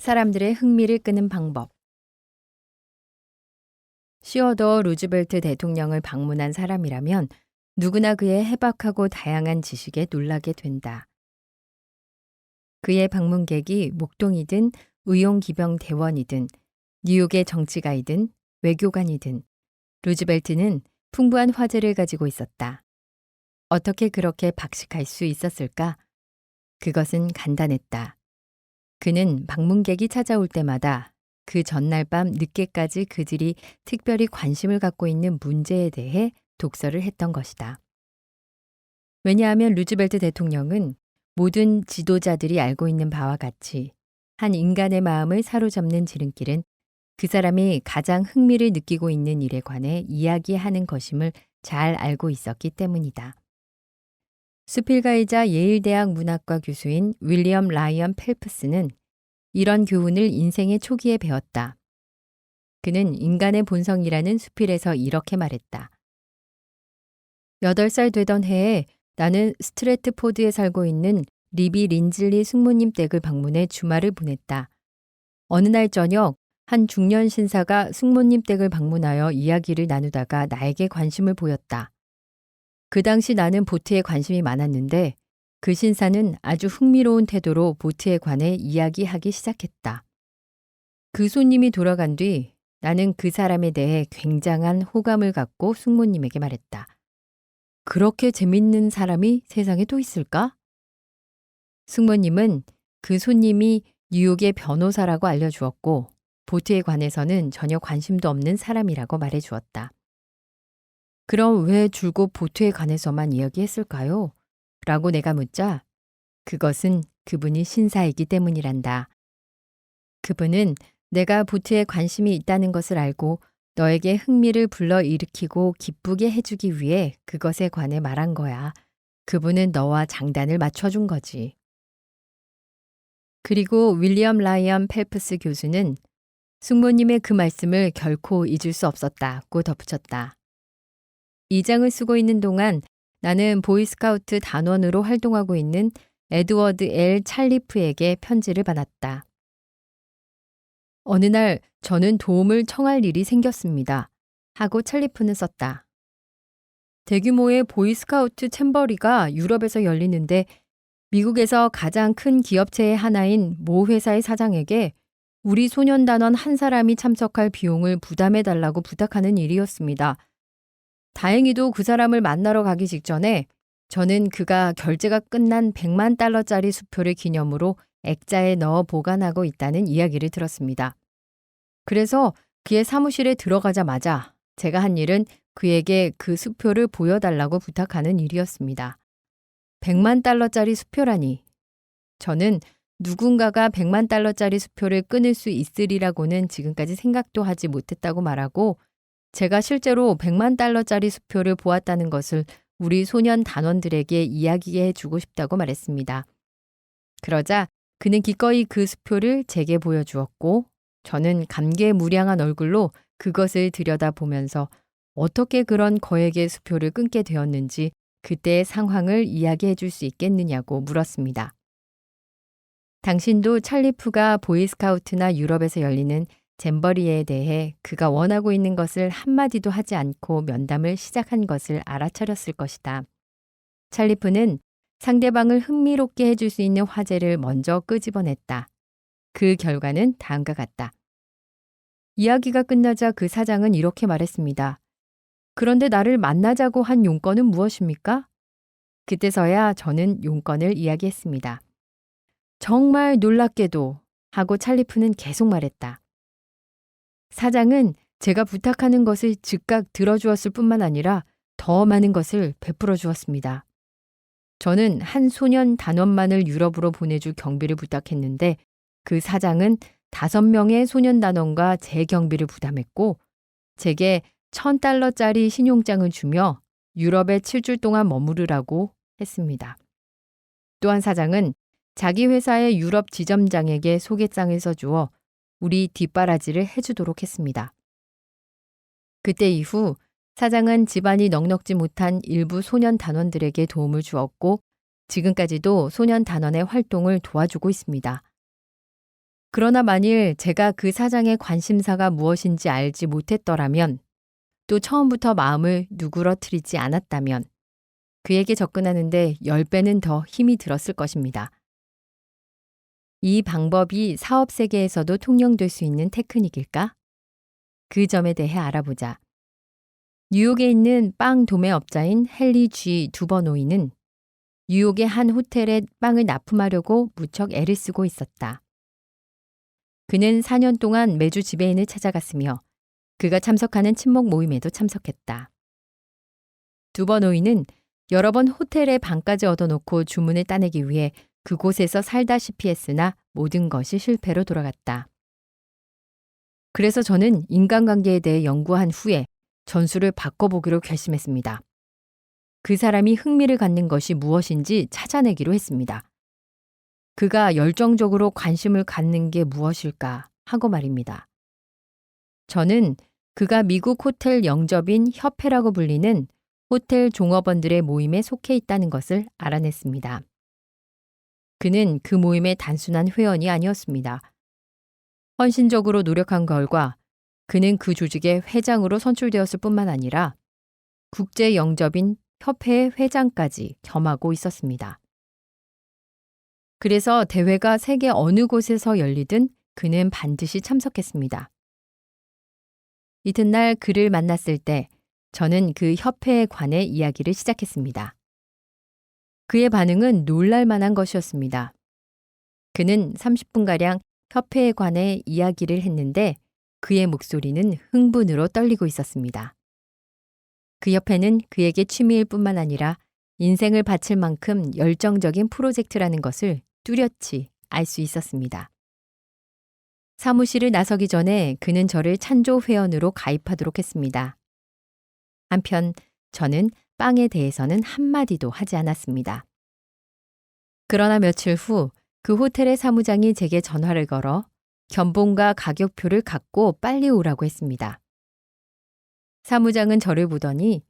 사람들의 흥미를 끄는 방법. 시어더 루즈벨트 대통령을 방문한 사람이라면 누구나 그의 해박하고 다양한 지식에 놀라게 된다. 그의 방문객이 목동이든 의용기병 대원이든 뉴욕의 정치가이든 외교관이든 루즈벨트는 풍부한 화제를 가지고 있었다. 어떻게 그렇게 박식할 수 있었을까? 그것은 간단했다. 그는 방문객이 찾아올 때마다 그 전날 밤 늦게까지 그들이 특별히 관심을 갖고 있는 문제에 대해 독서를 했던 것이다. 왜냐하면 루즈벨트 대통령은 모든 지도자들이 알고 있는 바와 같이 한 인간의 마음을 사로잡는 지름길은 그 사람이 가장 흥미를 느끼고 있는 일에 관해 이야기하는 것임을 잘 알고 있었기 때문이다. 수필가이자 예일대학 문학과 교수인 윌리엄 라이언 펠프스는 이런 교훈을 인생의 초기에 배웠다. 그는 인간의 본성이라는 수필에서 이렇게 말했다. 8살 되던 해에 나는 스트래트포드에 살고 있는 리비 린즐리 숙모님 댁을 방문해 주말을 보냈다. 어느 날 저녁 한 중년 신사가 숙모님 댁을 방문하여 이야기를 나누다가 나에게 관심을 보였다. 그 당시 나는 보트에 관심이 많았는데 그 신사는 아주 흥미로운 태도로 보트에 관해 이야기하기 시작했다. 그 손님이 돌아간 뒤 나는 그 사람에 대해 굉장한 호감을 갖고 숙모님에게 말했다. 그렇게 재밌는 사람이 세상에 또 있을까? 숙모님은 그 손님이 뉴욕의 변호사라고 알려주었고 보트에 관해서는 전혀 관심도 없는 사람이라고 말해주었다. 그럼 왜 줄곧 보트에 관해서만 이야기했을까요? 라고 내가 묻자 그것은 그분이 신사이기 때문이란다. 그분은 내가 보트에 관심이 있다는 것을 알고 너에게 흥미를 불러일으키고 기쁘게 해주기 위해 그것에 관해 말한 거야. 그분은 너와 장단을 맞춰준 거지. 그리고 윌리엄 라이언 펠프스 교수는 숙모님의 그 말씀을 결코 잊을 수 없었다고 덧붙였다. 이 장을 쓰고 있는 동안 나는 보이스카우트 단원으로 활동하고 있는 에드워드 L. 찰리프에게 편지를 받았다. 어느 날 저는 도움을 청할 일이 생겼습니다. 하고 찰리프는 썼다. 대규모의 보이스카우트 챔버리가 유럽에서 열리는데 미국에서 가장 큰 기업체의 하나인 모 회사의 사장에게 우리 소년단원 한 사람이 참석할 비용을 부담해달라고 부탁하는 일이었습니다. 다행히도 그 사람을 만나러 가기 직전에 저는 그가 결제가 끝난 $100만 수표를 기념으로 액자에 넣어 보관하고 있다는 이야기를 들었습니다. 그래서 그의 사무실에 들어가자마자 제가 한 일은 그에게 그 수표를 보여달라고 부탁하는 일이었습니다. $100만 수표라니. 저는 누군가가 $100만 수표를 끊을 수 있으리라고는 지금까지 생각도 하지 못했다고 말하고 제가 실제로 $100만 수표를 보았다는 것을 우리 소년 단원들에게 이야기해 주고 싶다고 말했습니다. 그러자 그는 기꺼이 그 수표를 제게 보여주었고 저는 감개무량한 얼굴로 그것을 들여다보면서 어떻게 그런 거액의 수표를 끊게 되었는지 그때의 상황을 이야기해 줄 수 있겠느냐고 물었습니다. 당신도 찰리프가 보이스카우트나 유럽에서 열리는 잼버리에 대해 그가 원하고 있는 것을 한마디도 하지 않고 면담을 시작한 것을 알아차렸을 것이다. 찰리프는 상대방을 흥미롭게 해줄 수 있는 화제를 먼저 끄집어냈다. 그 결과는 다음과 같다. 이야기가 끝나자 그 사장은 이렇게 말했습니다. 그런데 나를 만나자고 한 용건은 무엇입니까? 그때서야 저는 용건을 이야기했습니다. 정말 놀랍게도 하고 찰리프는 계속 말했다. 사장은 제가 부탁하는 것을 즉각 들어주었을 뿐만 아니라 더 많은 것을 베풀어 주었습니다. 저는 한 소년 단원만을 유럽으로 보내줄 경비를 부탁했는데 그 사장은 5명의 소년 단원과 제 경비를 부담했고 제게 $1,000짜리 신용장을 주며 유럽에 7주 동안 머무르라고 했습니다. 또한 사장은 자기 회사의 유럽 지점장에게 소개장을 써주어 우리 뒷바라지를 해주도록 했습니다. 그때 이후 사장은 집안이 넉넉지 못한 일부 소년 단원들에게 도움을 주었고 지금까지도 소년 단원의 활동을 도와주고 있습니다. 그러나 만일 제가 그 사장의 관심사가 무엇인지 알지 못했더라면, 또 처음부터 마음을 누그러뜨리지 않았다면 그에게 접근하는데 10배는 더 힘이 들었을 것입니다. 이 방법이 사업 세계에서도 통용될 수 있는 테크닉일까? 그 점에 대해 알아보자. 뉴욕에 있는 빵 도매업자인 헨리 G. 두버노이는 뉴욕의 한 호텔에 빵을 납품하려고 무척 애를 쓰고 있었다. 그는 4년 동안 매주 지배인을 찾아갔으며 그가 참석하는 친목 모임에도 참석했다. 두버노이는 여러 번 호텔에 방까지 얻어놓고 주문을 따내기 위해 그곳에서 살다시피 했으나 모든 것이 실패로 돌아갔다. 그래서 저는 인간관계에 대해 연구한 후에 전술을 바꿔보기로 결심했습니다. 그 사람이 흥미를 갖는 것이 무엇인지 찾아내기로 했습니다. 그가 열정적으로 관심을 갖는 게 무엇일까 하고 말입니다. 저는 그가 미국 호텔 영접인 협회라고 불리는 호텔 종업원들의 모임에 속해 있다는 것을 알아냈습니다. 그는 그 모임의 단순한 회원이 아니었습니다. 헌신적으로 노력한 결과 그는 그 조직의 회장으로 선출되었을 뿐만 아니라 국제 영접인 협회의 회장까지 겸하고 있었습니다. 그래서 대회가 세계 어느 곳에서 열리든 그는 반드시 참석했습니다. 이튿날 그를 만났을 때 저는 그 협회에 관해 이야기를 시작했습니다. 그의 반응은 놀랄 만한 것이었습니다. 그는 30분가량 협회에 관해 이야기를 했는데 그의 목소리는 흥분으로 떨리고 있었습니다. 그 협회는 그에게 취미일 뿐만 아니라 인생을 바칠 만큼 열정적인 프로젝트라는 것을 뚜렷이 알 수 있었습니다. 사무실을 나서기 전에 그는 저를 찬조 회원으로 가입하도록 했습니다. 한편 저는 빵에 대해서는 한마디도 하지 않았습니다. 그러나 며칠 후 그 호텔의 사무장이 제게 전화를 걸어 견본과 가격표를 갖고 빨리 오라고 했습니다. 사무장은 저를 보더니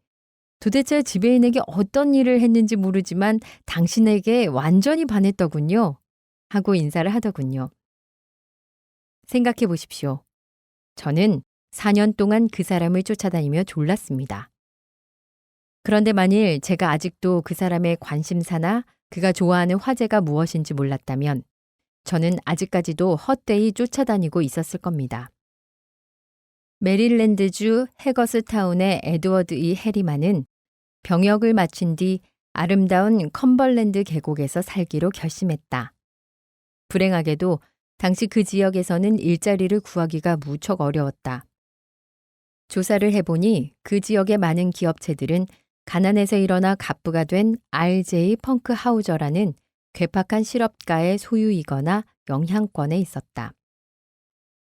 도대체 지배인에게 어떤 일을 했는지 모르지만 당신에게 완전히 반했더군요. 하고 인사를 하더군요. 생각해 보십시오. 저는 4년 동안 그 사람을 쫓아다니며 졸랐습니다. 그런데 만일 제가 아직도 그 사람의 관심사나 그가 좋아하는 화제가 무엇인지 몰랐다면 저는 아직까지도 헛되이 쫓아다니고 있었을 겁니다. 메릴랜드주 해거스타운의 에드워드 E. 해리만은 병역을 마친 뒤 아름다운 컴벌랜드 계곡에서 살기로 결심했다. 불행하게도 당시 그 지역에서는 일자리를 구하기가 무척 어려웠다. 조사를 해보니 그 지역의 많은 기업체들은 가난에서 일어나 갑부가 된 R.J. 펑크 하우저라는 괴팍한 실업가의 소유이거나 영향권에 있었다.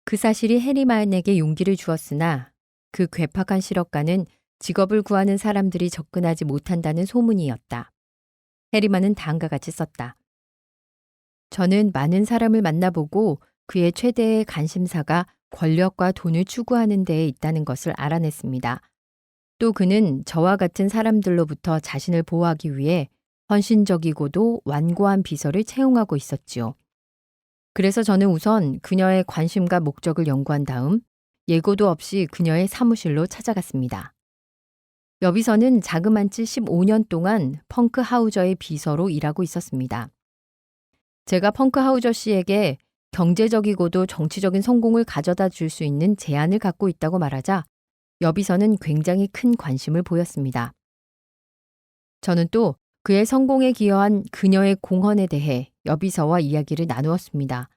그 사실이 해리만에게 용기를 주었으나 그 괴팍한 실업가는 직업을 구하는 사람들이 접근하지 못한다는 소문이었다. 해리만은 다음과 같이 썼다. 저는 많은 사람을 만나보고 그의 최대의 관심사가 권력과 돈을 추구하는 데에 있다는 것을 알아냈습니다. 또 그는 저와 같은 사람들로부터 자신을 보호하기 위해 헌신적이고도 완고한 비서를 채용하고 있었지요. 그래서 저는 우선 그녀의 관심과 목적을 연구한 다음 예고도 없이 그녀의 사무실로 찾아갔습니다. 여비서는 자그만치 15년 동안 펑크 하우저의 비서로 일하고 있었습니다. 제가 펑크 하우저 씨에게 경제적이고도 정치적인 성공을 가져다 줄 수 있는 제안을 갖고 있다고 말하자 여비서는 굉장히 큰 관심을 보였습니다. 저는 또 그의 성공에 기여한 그녀의 공헌에 대해 여비서와 이야기를 나누었습니다.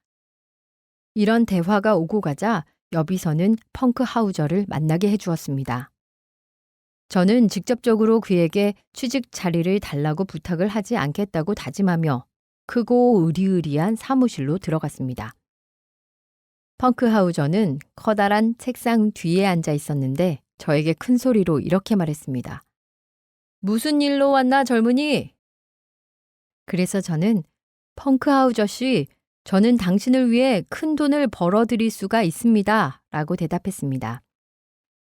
이런 대화가 오고 가자 여비서는 펑크 하우저를 만나게 해주었습니다. 저는 직접적으로 그에게 취직 자리를 달라고 부탁을 하지 않겠다고 다짐하며 크고 으리으리한 사무실로 들어갔습니다. 펑크 하우저는 커다란 책상 뒤에 앉아 있었는데 저에게 큰 소리로 이렇게 말했습니다. 무슨 일로 왔나 젊은이? 그래서 저는 펑크 하우저 씨, 저는 당신을 위해 큰 돈을 벌어들일 수가 있습니다. 라고 대답했습니다.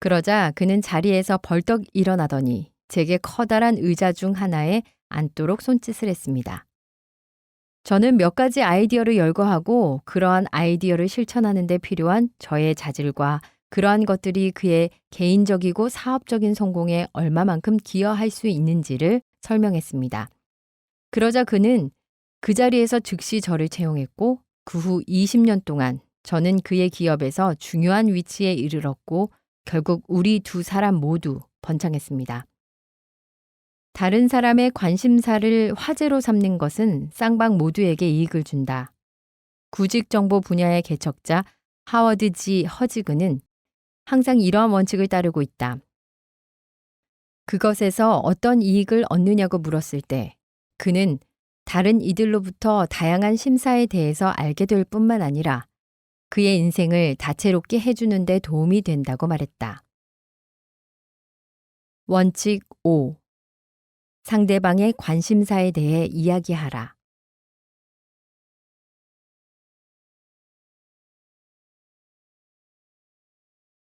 그러자 그는 자리에서 벌떡 일어나더니 제게 커다란 의자 중 하나에 앉도록 손짓을 했습니다. 저는 몇 가지 아이디어를 열거하고 그러한 아이디어를 실천하는 데 필요한 저의 자질과 그러한 것들이 그의 개인적이고 사업적인 성공에 얼마만큼 기여할 수 있는지를 설명했습니다. 그러자 그는 그 자리에서 즉시 저를 채용했고 그 후 20년 동안 저는 그의 기업에서 중요한 위치에 이르렀고 결국 우리 두 사람 모두 번창했습니다. 다른 사람의 관심사를 화제로 삼는 것은 쌍방 모두에게 이익을 준다. 구직 정보 분야의 개척자 하워드 G. 허지그는 항상 이러한 원칙을 따르고 있다. 그것에서 어떤 이익을 얻느냐고 물었을 때 그는 다른 이들로부터 다양한 심사에 대해서 알게 될 뿐만 아니라 그의 인생을 다채롭게 해주는 데 도움이 된다고 말했다. 원칙 5. 상대방의 관심사에 대해 이야기하라.